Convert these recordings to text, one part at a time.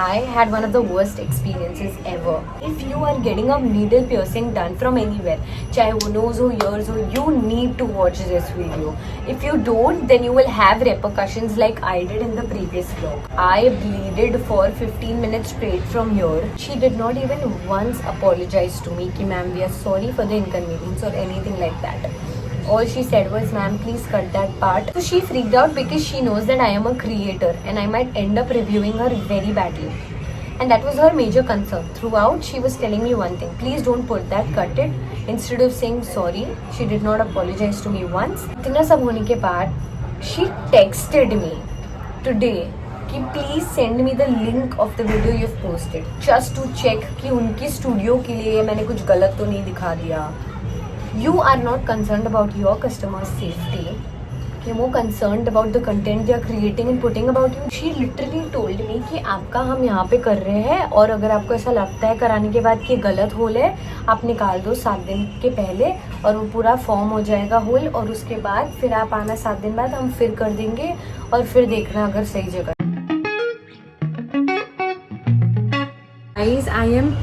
I had one of the worst experiences ever. If you are getting a needle piercing done from anywhere, चाहे वो nose हो, ears हो, you need to watch this video. If you don't, then you will have repercussions like I did in the previous vlog. I bleeded for 15 minutes straight from here. She did not even once apologize to me कि ma'am we are sorry for the inconvenience or anything like that. All she said was, ma'am, please cut that part. So she freaked out because she knows that I am a creator and I might end up reviewing her very badly. And that was her major concern. Throughout, she was telling me one thing, please don't put that, cut it. Instead of saying sorry, she did not apologize to me once. इतना सब होने के बाद, she texted me today कि please send me the link of the video you've posted just to check कि उनकी studio के लिए मैंने कुछ गलत तो नहीं दिखा दिया. You are not concerned about your customers' safety. You're more concerned about the content they are creating and putting about you. She literally told me कि आपका हम यहाँ पे कर रहे हैं और अगर आपको ऐसा लगता है कराने के बाद कि गलत होल है, आप निकाल दो 7 दिन के पहले और वो पूरा फॉर्म हो जाएगा होल और उसके बाद फिर आप आना 7 दिन बाद हम फिर कर देंगे और फिर देखना अगर सही जगह. Guys, I am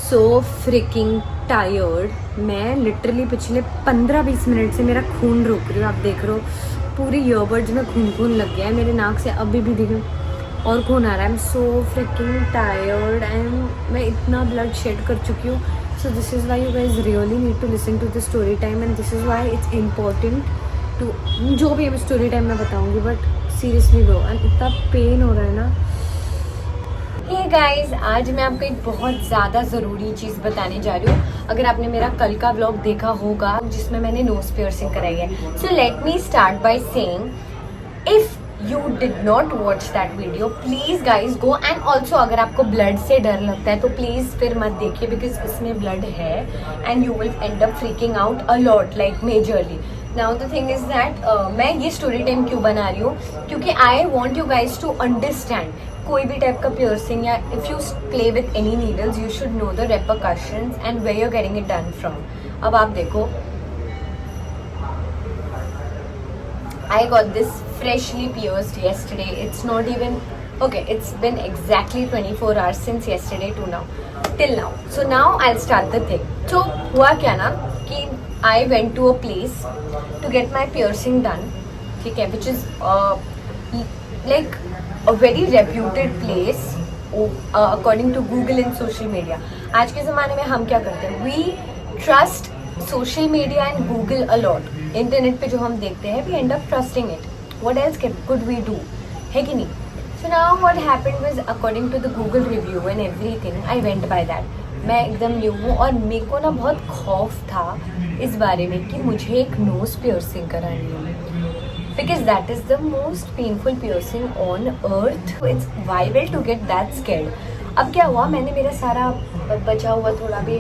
so freaking tired. मैं लिटरली पिछले 15-20 मिनट से मेरा खून रोक रही हूँ. आप देख रहे हो पूरी ईयरबड्स में खून लग गया है. मेरे नाक से अभी भी देखो और खून आ रहा है. I am so freaking tired and मैं इतना ब्लड शेड कर चुकी हूँ. So this is why you guys really need to listen to the story time and this is why it's important to जो भी मैं स्टोरी टाइम में बताऊँगी. बट सीरियसली ब्रो एंड इतना पेन हो रहा है ना. हे गाइस, आज मैं आपको एक बहुत ज़्यादा ज़रूरी चीज़ बताने जा रही हूँ. अगर आपने मेरा कल का व्लॉग देखा होगा जिसमें मैंने नोज पियर्सिंग कराई है. So let me start by saying, if you did not watch that video, please guys go. And also अगर आपको ब्लड से डर लगता है तो प्लीज़ फिर मत देखिए बिकॉज इसमें ब्लड है and you will end up freaking out a lot like majorly. Now the thing is that मैं ये स्टोरी टाइम क्यों बना रही हूँ, क्योंकि I want you guys to understand कोई भी टाइप का पियर्सिंग या if you play with any needles you should know the repercussions and where you are getting it done from. अब आप देखो, I got this freshly pierced yesterday. It's not even okay, it's been exactly 24 hours since yesterday to now till now. So now I'll start the thing. So हुआ क्या ना कि I went to a place to get my piercing done, ठीक है, which is like a very reputed place according to Google and social media. आज के ज़माने में हम क्या करते हैं, we trust social media and Google a lot. Internet पे जो हम देखते हैं we end up trusting it. What else could we do, है कि नहीं? So now what happened was according to the Google review and everything, I went by that. मैं एकदम न्यू हूँ और मेरे को ना बहुत खौफ था इस बारे में कि मुझे एक नोज पियर्सिंग करानी है because that is the most painful piercing on earth. It's vital to get that scared. अब क्या हुआ, मैंने मेरा सारा बचा हुआ थोड़ा भी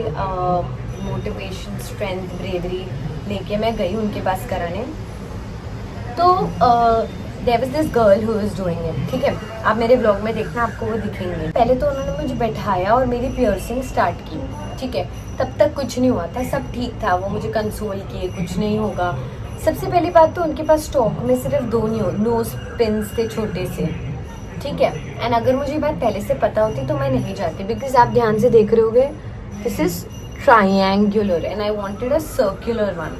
मोटिवेशन, स्ट्रेंथ, ब्रेवरी लेके मैं गई उनके पास कराने. तो there was this girl who was doing it, ठीक है. आप मेरे ब्लॉग में देखना, आपको वो दिखेंगे. पहले तो उन्होंने मुझे बैठाया और मेरी पियर्सिंग स्टार्ट की, ठीक है. तब तक कुछ नहीं हुआ था, सब ठीक था. वो मुझे कंसोल किए, कुछ नहीं होगा. सबसे पहली बात तो उनके पास स्टॉक में सिर्फ 2 नोज पिन्स थे छोटे से, ठीक है. एंड अगर मुझे ये बात पहले से पता होती तो मैं नहीं जाती बिकॉज आप ध्यान से देख रहे होगे this is triangular and I wanted a circular one.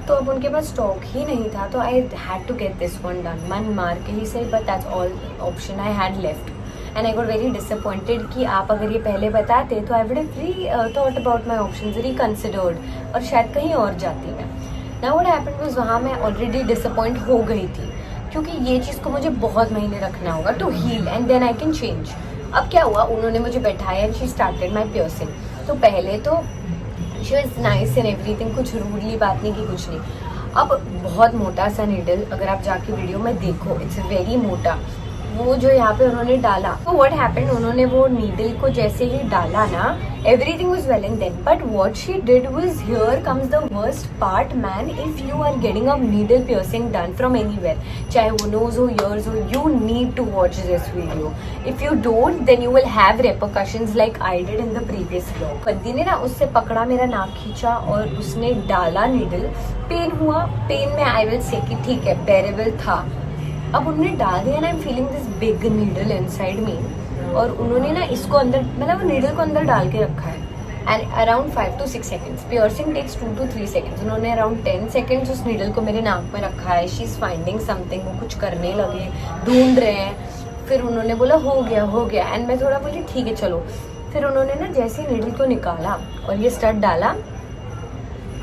तो अब उनके पास स्टॉक ही नहीं था तो I had to get this one done. मन मार के ही सही, but that's all option I had left. And I got very disappointed कि आप अगर ये पहले बताते तो I would have thought about my options, reconsidered और शायद कहीं और जाती मैं. Now what happened was वहाँ मैं ऑलरेडी डिसअपॉइंट हो गई थी क्योंकि ये चीज़ को मुझे बहुत महीने रखना होगा to heal and then I can change. अब क्या हुआ, उन्होंने मुझे बैठाया and she started my piercing. तो पहले तो she was nice and everything, कुछ रूडली बात नहीं की, कुछ नहीं. अब बहुत मोटा सा नीडल, अगर आप जाके वीडियो में देखो इट्स वेरी मोटा. वो जो यहाँ पे उन्होंने डाला, तो व्हाट हैपेंड, उन्होंने वो नीडल को जैसे ही डाला ना, everything was well and then, but what she did was, here comes the worst part man. If you are getting a needle piercing done from anywhere, चाहे वो nose हो, ears हो, you need to watch this video. If you don't, then you will have repercussions like I did in the previous vlog. बंदी ने ना उससे पकड़ा, मेरा नाक खींचा और उसने डाला नीडल. पेन हुआ, पेन में I will say कि ठीक है, bearable था. अब उन्होंने डाल दिया ना, I am feeling this big needle inside me और उन्होंने ना इसको अंदर, मतलब नीडल को अंदर डाल के रखा है, and around 5 to 6 seconds. Piercing takes 2 to 3 seconds. उन्होंने अराउंड 10 सेकेंड्स उस नीडल को मेरे नाक में रखा है. शी इज़ फाइंडिंग समथिंग, वो कुछ करने लगे, ढूंढ रहे हैं. फिर उन्होंने बोला हो गया, एंड मैं थोड़ा बोली ठीक है चलो. फिर उन्होंने ना जैसे नीडल को निकाला और ये स्टड डाला,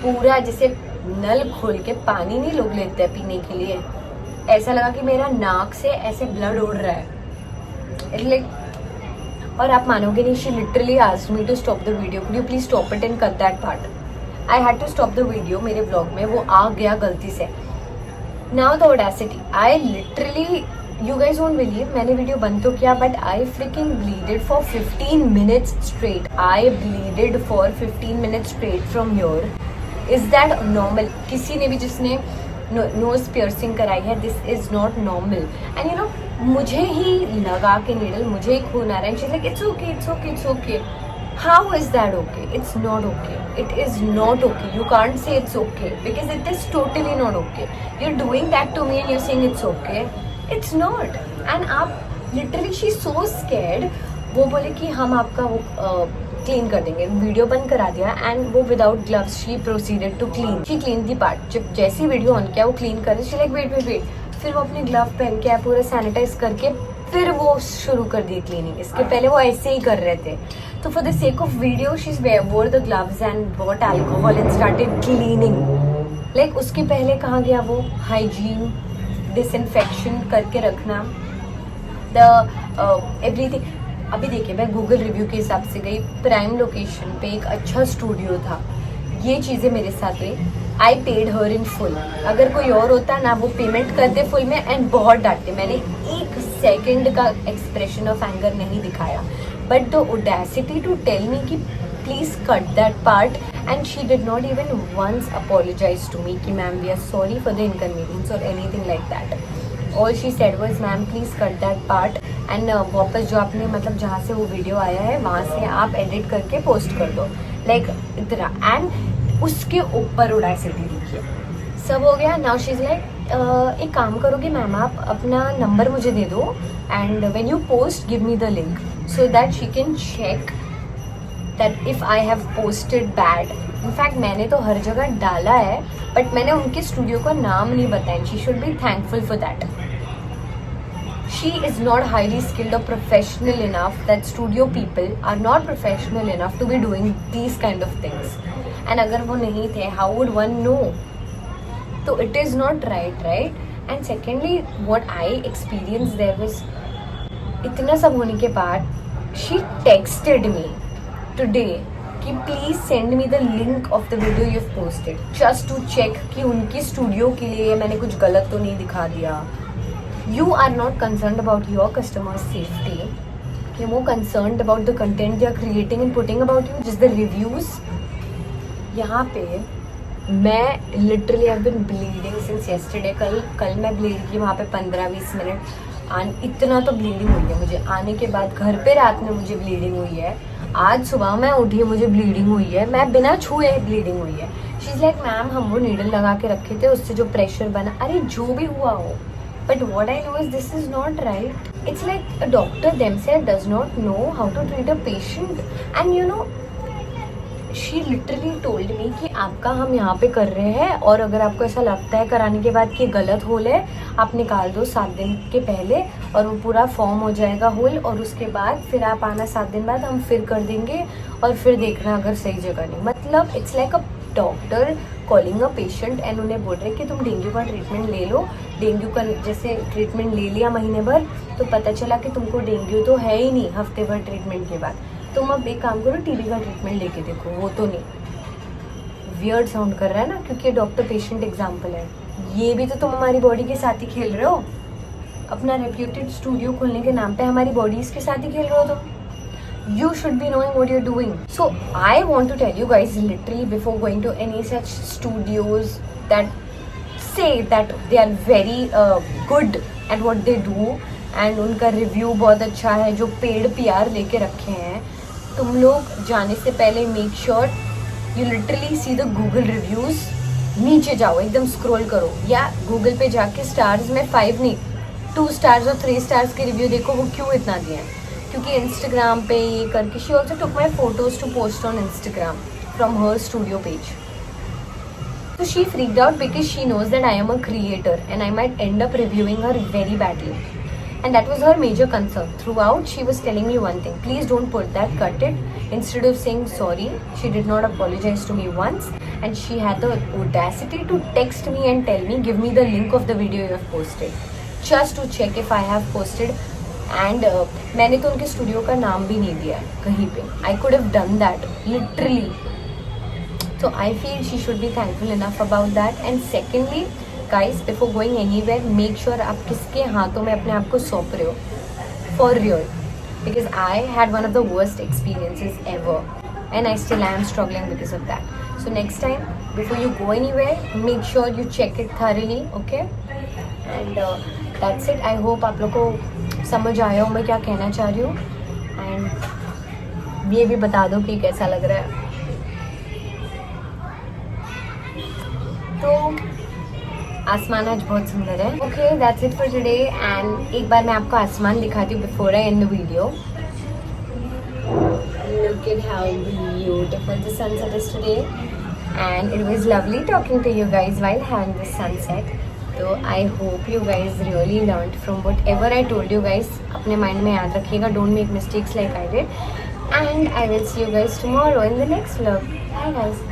पूरा जैसे नल खोल के पानी नहीं लोग लेते हैं पीने के लिए, ऐसा लगा कि मेरा नाक से ऐसे ब्लड उड़ रहा है. इट्स और आप मानोगे नहीं, she literally asked me to stop the video, could you please stop it and cut that part. I had to stop the video. मेरे ब्लॉग में वो आ गया गलती से. Now the audacity, I literally, you guys won't believe, मैंने video बंद तो किया but I freaking bleeded for 15 minutes straight. I bleeded for 15 minutes straight from your. Is that normal? किसी ने भी जिसने नोज पियर्सिंग कराई है, this is not normal. And you know, मुझे ही लगा के नीडल, मुझे ही खून आ रहा है. She like it's okay, it's okay, it's okay. How is that okay? It's not okay. It is not okay. You can't say it's okay because it is totally not okay. You are doing that to me and you saying it's okay. It's not. And आप literally, she so scared. वो बोले कि हम आपका वो clean कर देंगे. Video बंद करा दिया एंड वो without gloves she proceeded to clean. She clean the part. जब जैसी वीडियो ऑन किया वो क्लीन कर रही, शी लाइक वेट. फिर वो अपने ग्लव पहन के पूरा सैनिटाइज करके फिर वो शुरू कर दी क्लीनिंग. इसके पहले वो ऐसे ही कर रहे थे. तो for the sake of video she wore the gloves and bought alcohol and started cleaning. Like उसके पहले कहाँ गया वो हाइजीन, डिसइंफेक्शन करके रखना, द एवरीथिंग. अभी देखिए, मैं गूगल रिव्यू के हिसाब से गई, प्राइम लोकेशन पे एक अच्छा स्टूडियो था. ये चीज़ें मेरे साथ हुई. I paid her in full. अगर कोई और होता ना, वो पेमेंट करते फुल में एंड बहुत डांटते. मैंने 1 सेकेंड का एक्सप्रेशन ऑफ एंगर नहीं दिखाया. But the audacity to tell me कि please cut that part, and she did not even once apologise to me कि ma'am we are sorry for the inconvenience और anything like that. All she said was ma'am please cut that part and वापस जो आपने, मतलब जहाँ से वो video आया है वहाँ से आप एडिट करके पोस्ट कर दो. लाइक इतना. एंड उसके ऊपर ऑडेसिटी देखिए, सब हो गया. नाउ शी इज लाइक एक काम करोगे मैम, आप अपना नंबर मुझे दे दो and when you post give me the link so that she can check that if I have posted bad. In fact मैंने तो हर जगह डाला है बट मैंने उनके स्टूडियो का नाम नहीं बताया. She should be thankful for that. She is not highly skilled or professional enough, that studio people are not professional enough to be doing these kind of things. And अगर वो नहीं थे, how would one know? So it is not right? And secondly, what I experienced there was, इतना सब होने के बाद, she texted me today कि please send me the link of the video you've posted, just to check कि उनकी studio के लिए मैंने कुछ गलत तो नहीं दिखा दिया. You are not concerned about your customer's safety. You're more concerned about the content they are creating and putting about you, just the reviews. यहाँ पे मैं literally have been bleeding since yesterday. कल मैं bleed की वहाँ पे 15-20 minute. इतना तो bleeding हुई है मुझे. आने के बाद घर पे रात में मुझे bleeding हुई है. आज सुबह मैं उठी, मुझे bleeding हुई है. मैं बिना छुए bleeding हुई है. She's like मैम हम वो needle लगा के रखे थे, उससे जो pressure बना. अरे जो भी हुआ हो. But what I know is this is not right. It's like a doctor themselves does not know how to treat a patient. And you know, she literally told me कि आपका हम यहाँ पे कर रहे हैं और अगर आपको ऐसा लगता है कराने के बाद कि गलत होल है, आप निकाल दो 7 दिन के पहले और वो पूरा फॉर्म हो जाएगा होल, और उसके बाद फिर आप आना 7 दिन बाद, हम फिर कर देंगे और फिर देखना अगर सही जगह नहीं. मतलब it's like a doctor calling a patient and उन्हें बोल रहे कि तुम डेंगू का ट्रीटमेंट ले लो. डेंगू का जैसे ट्रीटमेंट ले लिया महीने भर तो पता चला कि तुमको डेंगू तो है ही नहीं हफ्ते भर ट्रीटमेंट के बाद. तुम अब एक काम करो, टीबी का ट्रीटमेंट लेके देखो. वो तो नहीं, वियर्ड साउंड कर रहा है ना, क्योंकि डॉक्टर पेशेंट एग्जाम्पल है. ये भी तो तुम हमारी बॉडी के साथ ही खेल रहे हो. अपना रेप्यूटेड स्टूडियो खोलने के नाम पे हमारी बॉडीज के साथ ही खेल रहे हो तुम. You should be knowing what you're doing. So I want to tell you guys literally before going to any such studios that say that they are very good at what they do and उनका review बहुत अच्छा है, जो paid PR लेके रखे हैं. तुम लोग जाने से पहले make sure you literally see the Google reviews. नीचे जाओ, एकदम स्क्रॉल करो, या गूगल पे जाके स्टार्स में 5 नहीं 2 स्टार्स और 3 स्टार्स के रिव्यू देखो वो क्यों इतना दिए हैं. क्योंकि इंस्टाग्राम पे ये करके she also took my photos to post on Instagram from her studio page. So she freaked out because she knows that I am a creator and I might end up reviewing her very badly. And that was her major concern. Throughout, she was telling me one thing: please don't put that, cut it. Instead of saying sorry, she did not apologize to me once. And she had the audacity to text me and tell me, give me the link of the video you have posted. Just to check if I have posted. And मैंने तो उनके studio का नाम भी नहीं दिया है कहीं पे. I could have done that, literally. So I feel she should be thankful enough about that. And secondly, guys, before going anywhere, make sure आप किसके हाथों में अपने आप को सौंप रहे हो, for real. Because I had one of the worst experiences ever, and I still am struggling because of that. So next time, before you go anywhere, make sure you check it thoroughly, okay? And that's it. I hope आप लोग को समझ आया हो मैं क्या कहना चाह रही हूँ. And ये भी बता दो कि कैसा लग रहा है. तो आसमान आज बहुत सुंदर है. Okay, that's it for today. And एक बार मैं आपको आसमान दिखाती हूँ before I and the video. Look at how beautiful the sunset is today. And it was lovely talking to you guys while having the sunset. So I hope you guys really learned from whatever I told you guys. अपने mind में याद रखिएगा. Don't make mistakes like I did. And I will see you guys tomorrow in the next vlog. Bye guys.